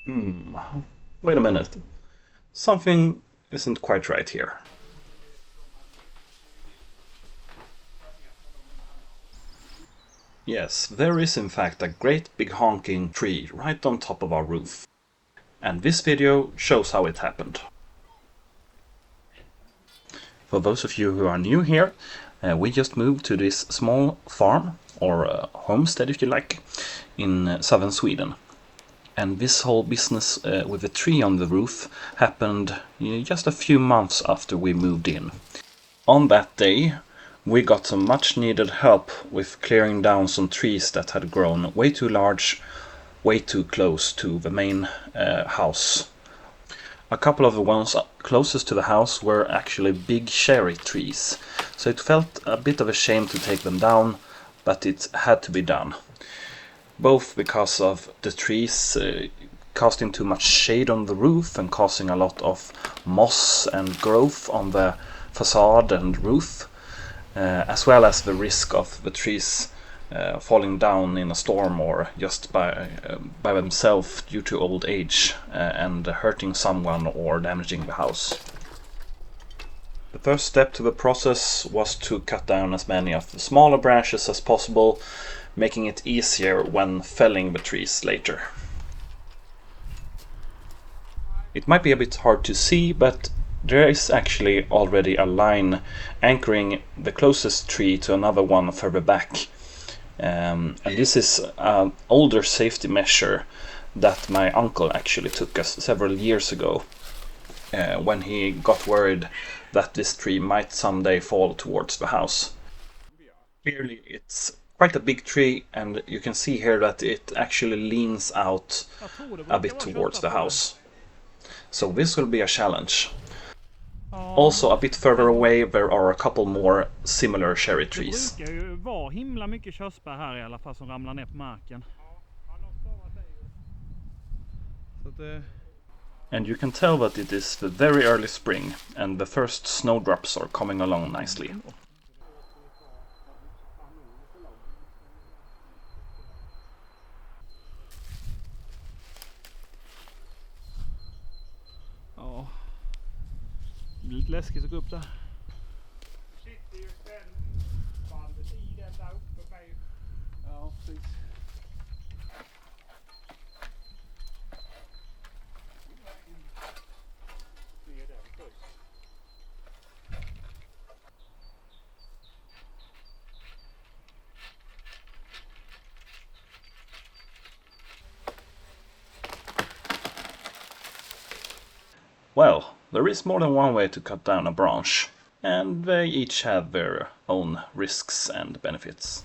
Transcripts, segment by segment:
Hmm, wait a minute. Something isn't quite right here. Yes, there is in fact a great big honking tree right on top of our roof. And this video shows how it happened. For those of you who are new here, we just moved to this small farm, or homestead if you like, in southern Sweden. And this whole business with the tree on the roof happened just a few months after we moved in. On that day, we got some much needed help with clearing down some trees that had grown way too large, way too close to the main house. A couple of the ones closest to the house were actually big cherry trees, so it felt a bit of a shame to take them down, but it had to be done. Both because of the trees casting too much shade on the roof and causing a lot of moss and growth on the facade and roof, as well as the risk of the trees falling down in a storm or just by themselves due to old age and hurting someone or damaging the house. The first step to the process was to cut down as many of the smaller branches as possible, making it easier when felling the trees later. It might be a bit hard to see, but there is actually already a line anchoring the closest tree to another one further back. And this is an older safety measure that my uncle actually took us several years ago when he got worried that this tree might someday fall towards the house. Clearly it's quite a big tree, and you can see here that it actually leans out a bit towards the house. So this will be a challenge. Also, a bit further away there are a couple more similar cherry trees. Det brukar ju vara himla mycket körsbär här i alla fall som ramlar ner på marken. And you can tell that it is the very early spring, and the first snowdrops are coming along nicely. Ja. Det blir lite läskigt att gå upp där. Sitter ju spännbandet i den där uppe med. Ja, precis. Ner den först. Well, there is more than one way to cut down a branch, and they each have their own risks and benefits.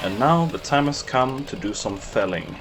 And now the time has come to do some felling.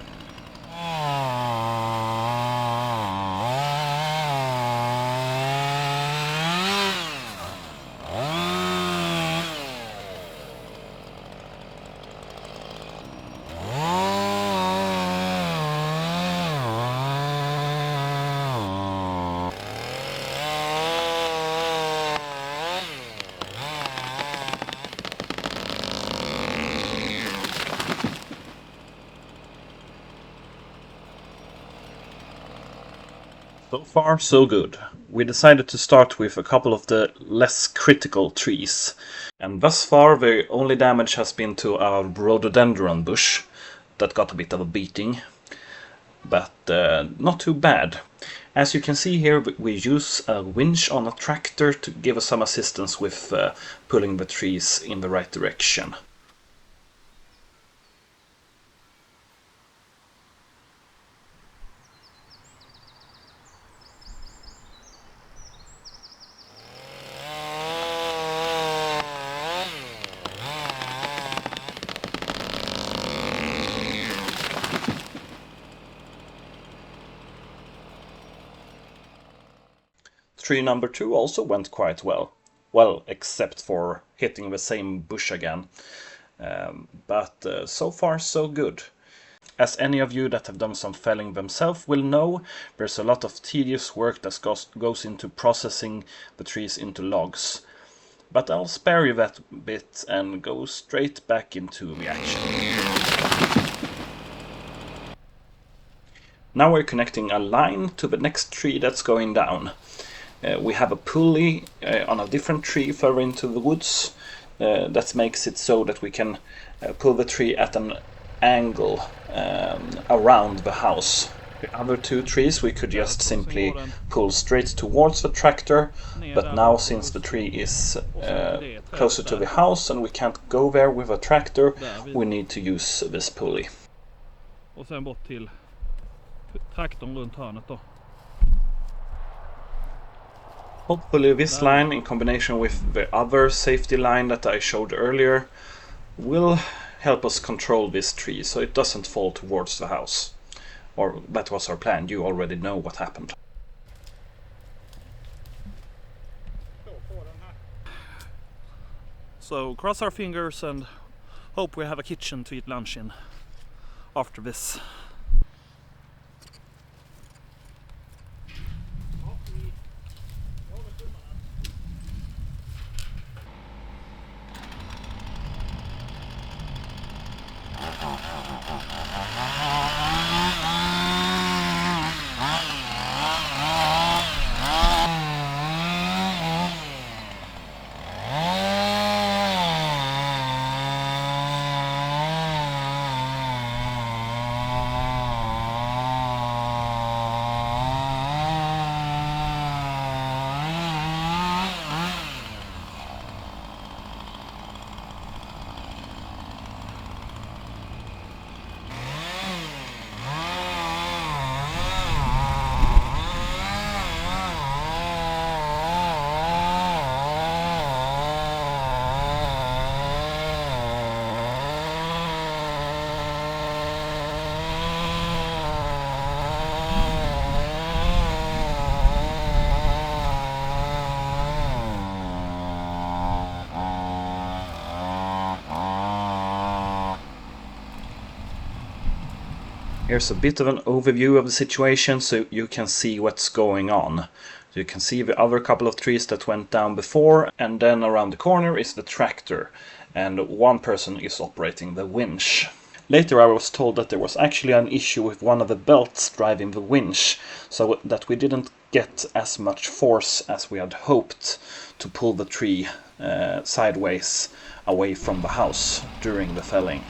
So far, so good. We decided to start with a couple of the less critical trees. And thus far, the only damage has been to our rhododendron bush that got a bit of a beating. But not too bad. As you can see here, we use a winch on a tractor to give us some assistance with pulling the trees in the right direction. tree number 2 also went quite well. Well, except for hitting the same bush again. But so far so good. As any of you that have done some felling themselves will know, there's a lot of tedious work that goes into processing the trees into logs. But I'll spare you that bit and go straight back into the action. Now we're connecting a line to the next tree that's going down. We have a pulley on a different tree further into the woods. That makes it so that we can pull the tree at an angle around the house. The other 2 trees we could just simply pull straight towards the tractor, but now since the tree is closer to the house and we can't go there with a tractor, we need to use this pulley. Och sen bort till traktorn runt hörnet då. Hopefully this line, in combination with the other safety line that I showed earlier, will help us control this tree so it doesn't fall towards the house. Or that was our plan, you already know what happened. So cross our fingers and hope we have a kitchen to eat lunch in after this. Here's a bit of an overview of the situation so you can see what's going on. So you can see the other couple of trees that went down before, and then around the corner is the tractor, and one person is operating the winch. Later I was told that there was actually an issue with one of the belts driving the winch, so that we didn't get as much force as we had hoped to pull the tree sideways away from the house during the felling.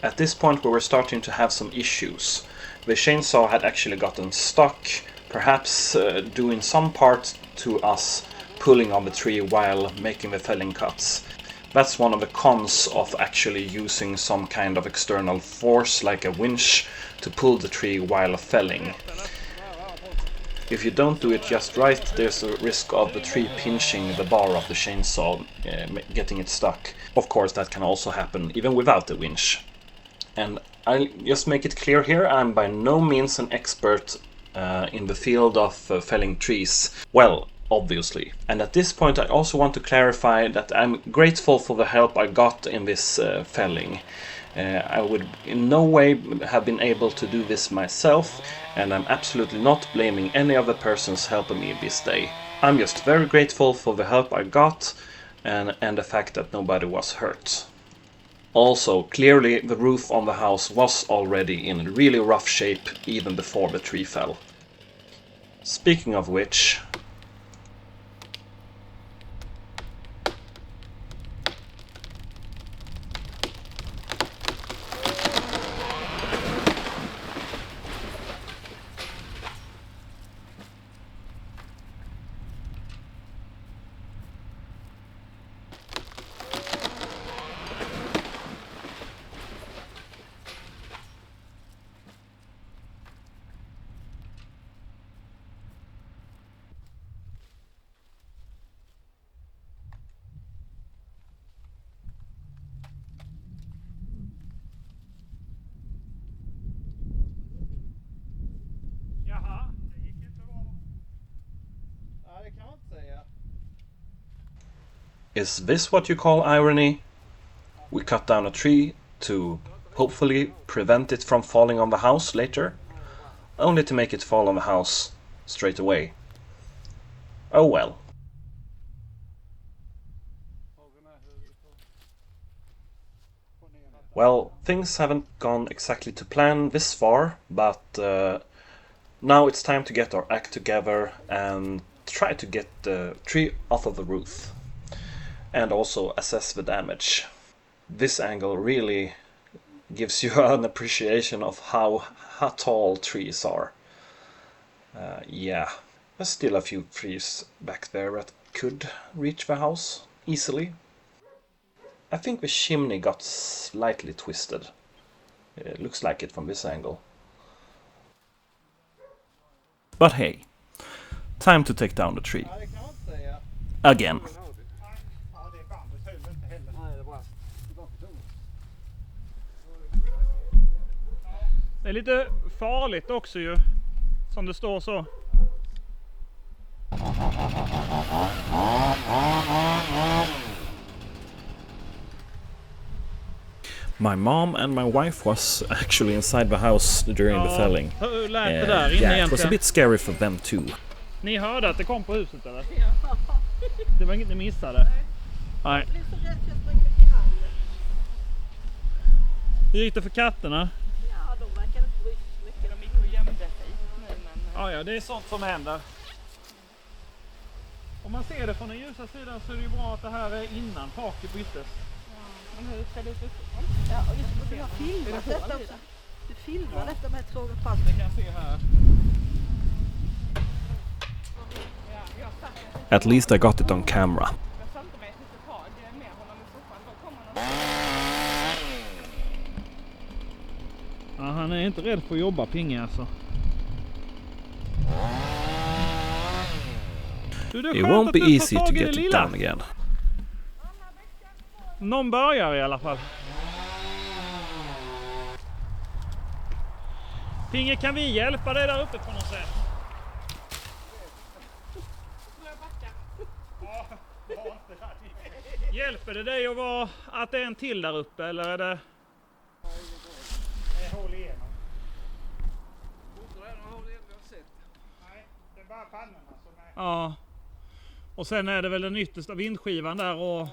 At this point we were starting to have some issues. The chainsaw had actually gotten stuck, perhaps doing some part to us pulling on the tree while making the felling cuts. That's one of the cons of actually using some kind of external force like a winch to pull the tree while felling. If you don't do it just right, there's a risk of the tree pinching the bar of the chainsaw, getting it stuck. Of course that can also happen even without the winch. And I'll just make it clear here, I'm by no means an expert in the field of felling trees. Well, obviously. And at this point I also want to clarify that I'm grateful for the help I got in this felling. I would in no way have been able to do this myself, and I'm absolutely not blaming any other persons helping me this day. I'm just very grateful for the help I got and the fact that nobody was hurt. Also, clearly the roof on the house was already in really rough shape even before the tree fell. Speaking of which, Is this what you call irony? We cut down a tree to hopefully prevent it from falling on the house later, only to make it fall on the house straight away. Oh well. Well, things haven't gone exactly to plan this far, but now it's time to get our act together and try to get the tree off of the roof. And also assess the damage. This angle really gives you an appreciation of how tall trees are. Yeah, there's still a few trees back there that could reach the house easily. I think the chimney got slightly twisted. It looks like it from this angle. But hey, time to take down the tree. Again. Ja, det är bandet höll inte heller. Nej, det var Det är lite farligt också ju, som det står så. My mom and my wife was actually inside the house during the felling. Hur lät det där inne Yeah, it was a egentligen? bit scary for them too. Ni hörde att det kom på huset eller? Ja. Det var inget ni missade? Nej. Hur gick det för katterna? Ja, de verkar inte bry sig så mycket. De gick och gömde sig nu, men... Ja, det är sånt som händer. Om man ser det från den ljusa sidan så är det ju bra att det här är innan taket byttes. Men hur ska det ut? Ja, och just det, du har filmat detta också. Du filmar detta med tråg och pass. Det kan jag se här. At least I got it on camera. Jag sa inte mig ett litet tag med honom i soffan. Då kommer han. Ja, han är inte rädd för att jobba, Pinge alltså. Du, det är It skönt won't att be du tar easy to tag i get det it lilla. down again. Någon börjar i alla fall. Pinge, kan vi hjälpa dig där uppe på något sätt? Hjälper det dig att vara att det är en till där uppe eller är det? Det är hål igenom. Nej, det är bara pannorna som är... Ja. Och sen är det väl den yttersta vindskivan där och...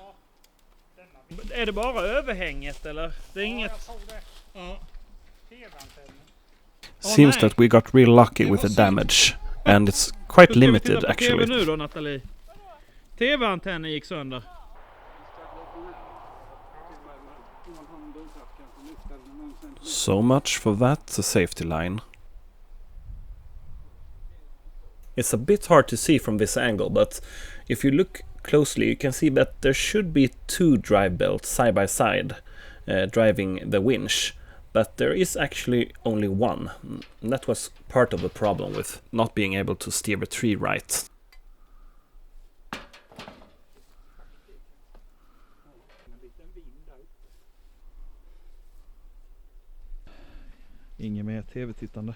Är det bara överhänget eller? Det är inget... jag tror det. Ja. TV-antennen. Seems nej. that we got real lucky with the damage. And it's quite Hur ska vi limited titta på TV actually. nu då, Nathalie? TV-antennen gick sönder. So much for that safety line. It's a bit hard to see from this angle, but if you look closely you can see that there should be two drive belts side by side driving the winch, but there is actually only one. And that was part of the problem with not being able to steer the tree right. Inget mer TV-tittande.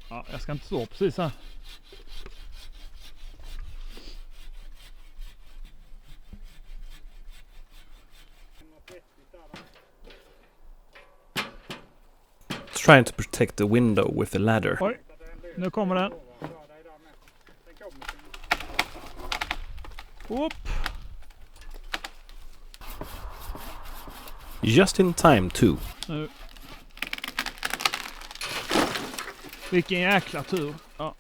Ja, jag ska inte stå precis här. Trying to protect the window with the ladder. Oj, nu kommer den. Upp. Just in time too. Nu. Vilken jäkla tur. Ja.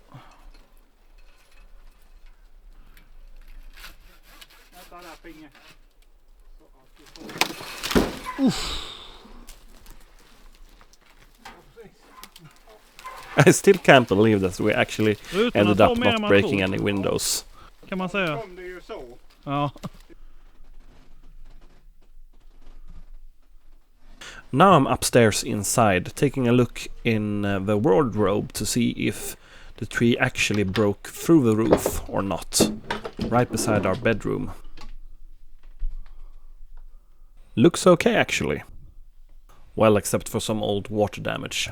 Vänta där, Pinge. I still can't believe that we actually Utan ended att up ta mer än not man breaking tror, any windows. kan man säga. Kom det ju så. Ja. Now I'm upstairs inside, taking a look in the wardrobe to see if the tree actually broke through the roof or not, right beside our bedroom. Looks okay actually. Well, except for some old water damage.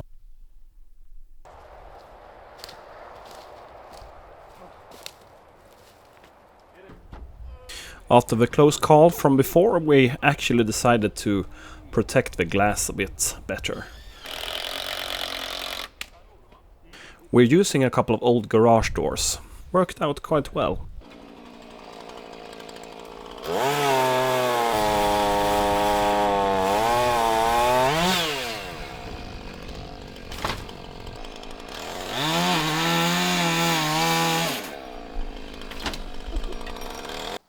After the close call from before, we actually decided to protect the glass a bit better. We're using a couple of old garage doors. Worked out quite well.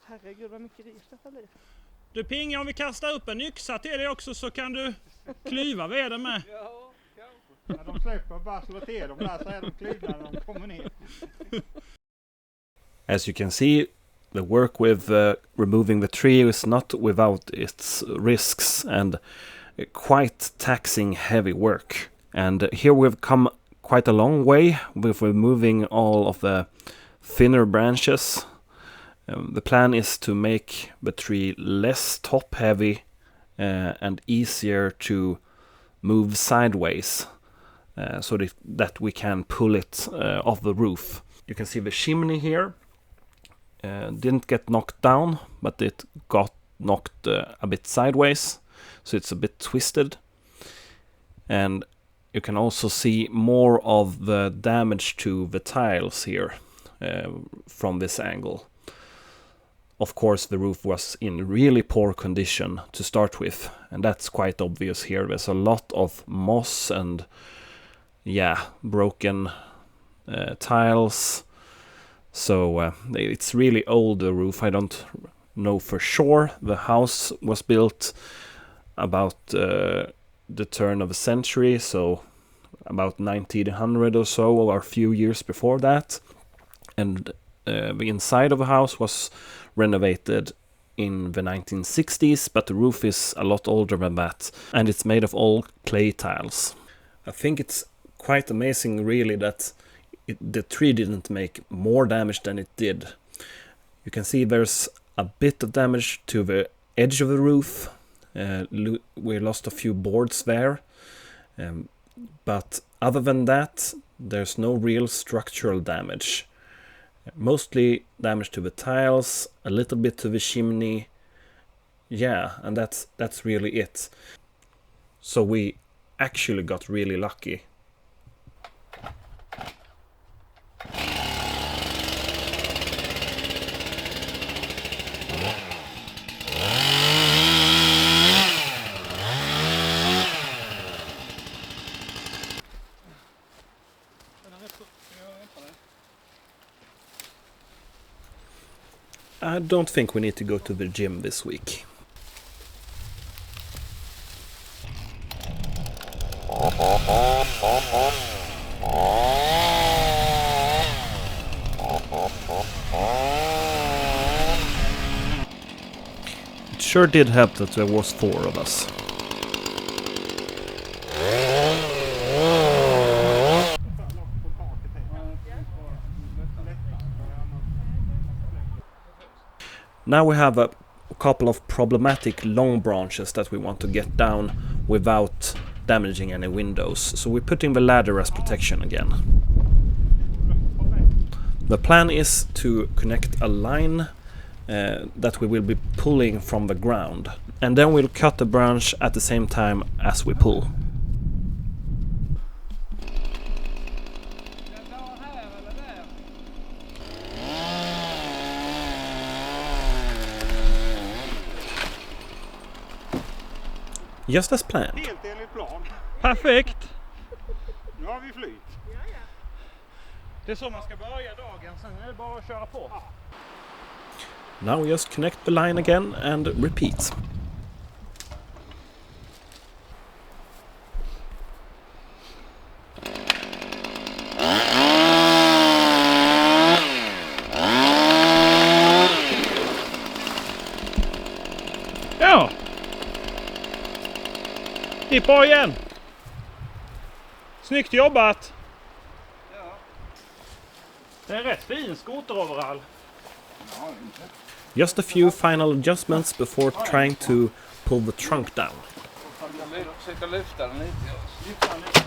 Herregud vad mycket ris det blir. Du Pinga, om vi kastar upp en yxa till dig också så kan du klyva veden med. Ja, de släpper bara slå till dem där så är de klivna när de kommer ner. As you can see, the work with removing the tree is not without its risks and quite taxing heavy work. And here we've come quite a long way with removing all of the thinner branches. The plan is to make the tree less top heavy and easier to move sideways so that we can pull it off the roof. You can see the chimney here didn't get knocked down, but it got knocked a bit sideways, so it's a bit twisted. And you can also see more of the damage to the tiles here from this angle. Of course, the roof was in really poor condition to start with, and that's quite obvious here. There's a lot of moss and, broken tiles. So it's really old, the roof. I don't know for sure. The house was built about the turn of a century, so about 1900 or so, or a few years before that. And the inside of the house was renovated in the 1960s, but the roof is a lot older than that, and it's made of old clay tiles. I think it's quite amazing really that the tree didn't make more damage than it did. You can see there's a bit of damage to the edge of the roof. We lost a few boards there, but other than that there's no real structural damage. Mostly damage to the tiles, a little bit to the chimney. And that's really it. So we actually got really lucky. I don't think we need to go to the gym this week. It sure did help that there was 4 of us. Now we have a couple of problematic long branches that we want to get down without damaging any windows. So we're putting the ladder as protection again. The plan is to connect a line that we will be pulling from the ground. And then we'll cut the branch at the same time as we pull. Just as planned. Helt enligt plan. Perfekt! Nu har vi flyt. Det är så man ska börja dagen, sen är det bara att köra på. Now we just connect the line again and repeat. Ja! Hippa igen! Snyggt jobbat! Ja. Det är en rätt fin skoteroverall. Just a few final adjustments before trying to pull the trunk down. Försöka lyfta den lite. Lyfta den lite.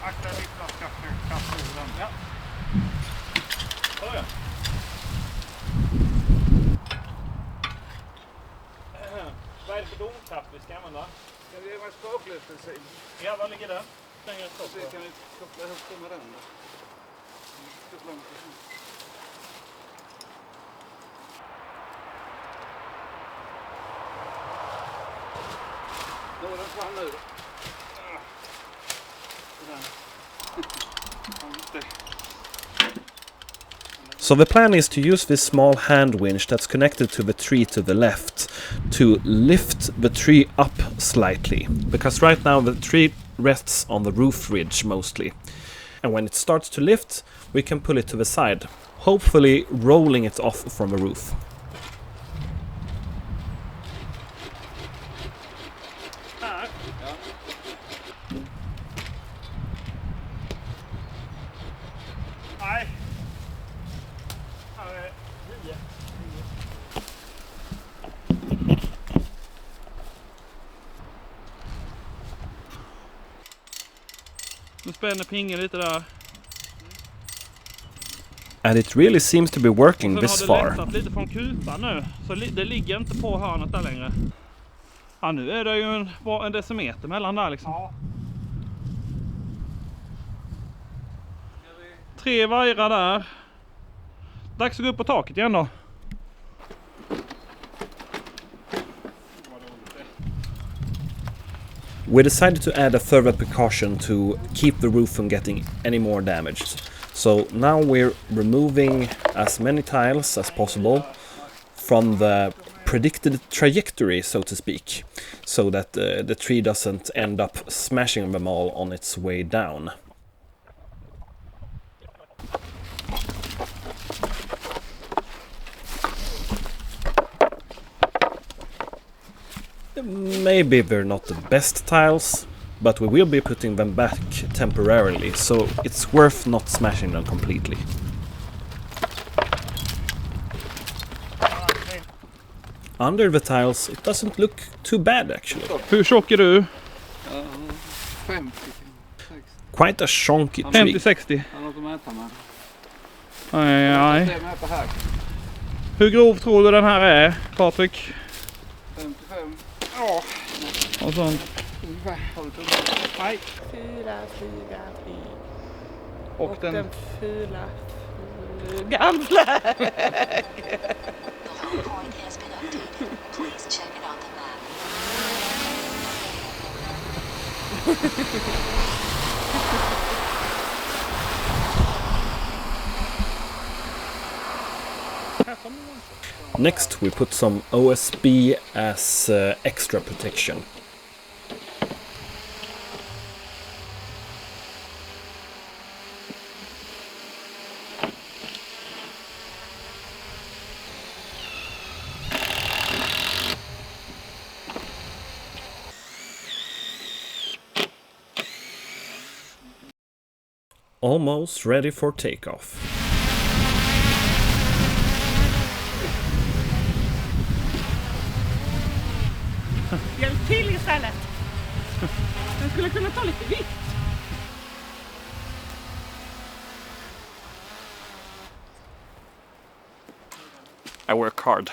Akta lyfta ska kasta ur den. Ja. Börja. Vad är det för domkraft vi ska använda? Det är en språklösbensin. Ja, vad ligger den? Längre stopp. Så kan vi koppla ihop det med den då. Koppla ihop det. Då är den fram nu. So the plan is to use this small hand winch that's connected to the tree to the left to lift the tree up slightly, because right now the tree rests on the roof ridge mostly, and when it starts to lift we can pull it to the side, hopefully rolling it off from the roof. Här. Nej. Här är 9. Nu spänner pingen lite där. And it really seems to be working Sen this har far. det lättat lite från kupan nu. Så det ligger inte på hörnet där längre. Ja, nu är det ju en decimeter mellan där liksom. Ja. 3 vajrar där. Dags att gå upp på taket igen då. We decided to add a further precaution to keep the roof from getting any more damaged. So now we're removing as many tiles as possible from the predicted trajectory, so to speak, so that the tree doesn't end up smashing them all on its way down. Maybe they're not the best tiles, but we will be putting them back temporarily, so it's worth not smashing them completely. Under the tiles, it doesn't look too bad actually. Hur tjock är du? 50. Quite a chunky tree. 50-60. Jag har något att mäta med. Nej. Det är mäta här. Hur grov tror du den här är, Patrik? 55. Ja. Och sånt. Ungefär. Har du tummat? Nej. 4 i. Och den fula gamla. The whole point has been updated. Please check it on the map. Next we put some OSB as extra protection. Almost ready for takeoff. Hjälp till istället. Den skulle kunna ta lite vikt. I work hard.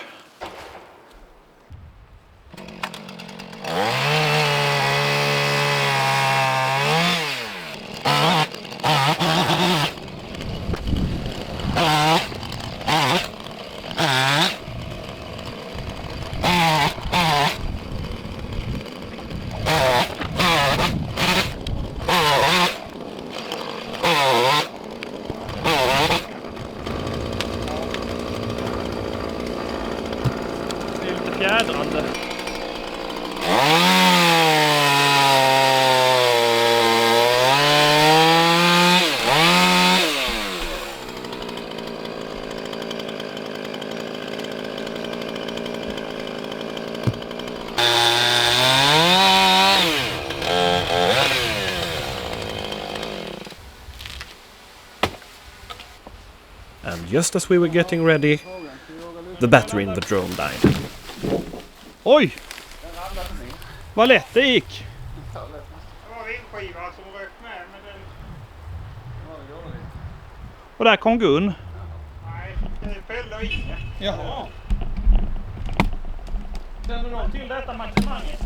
Det är lite fjädrande. And just as we were getting ready, the battery in the drone died. Oj! Vad lätt det gick. Det var vindskiva som rök med, men den... Och där kom Gun. Nej, det fällde i. Jaha. Känner någon till detta markemanget?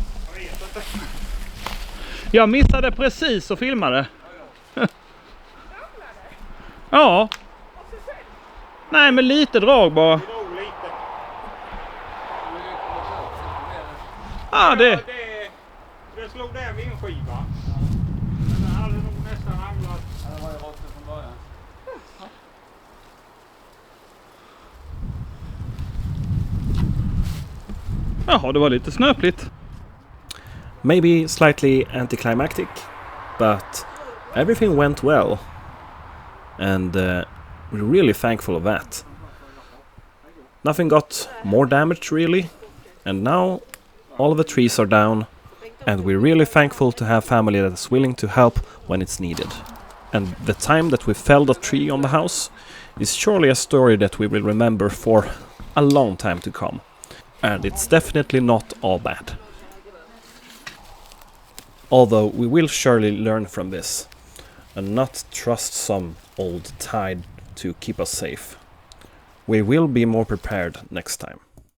Jag missade precis och filmade. Ja. Nej, men lite drag bara. Ja, det slog där vindskivan. Men den hade nog nästan ramlat. Det var ju rotten från början. Jaha, det var lite snöpligt. Maybe slightly anticlimactic, but everything went well, and we're really thankful of that. Nothing got more damaged really, and now all of the trees are down, and we're really thankful to have family that is willing to help when it's needed. And the time that we felled a tree on the house is surely a story that we will remember for a long time to come. And it's definitely not all bad. Although we will surely learn from this and not trust some old tide to keep us safe. We will be more prepared next time.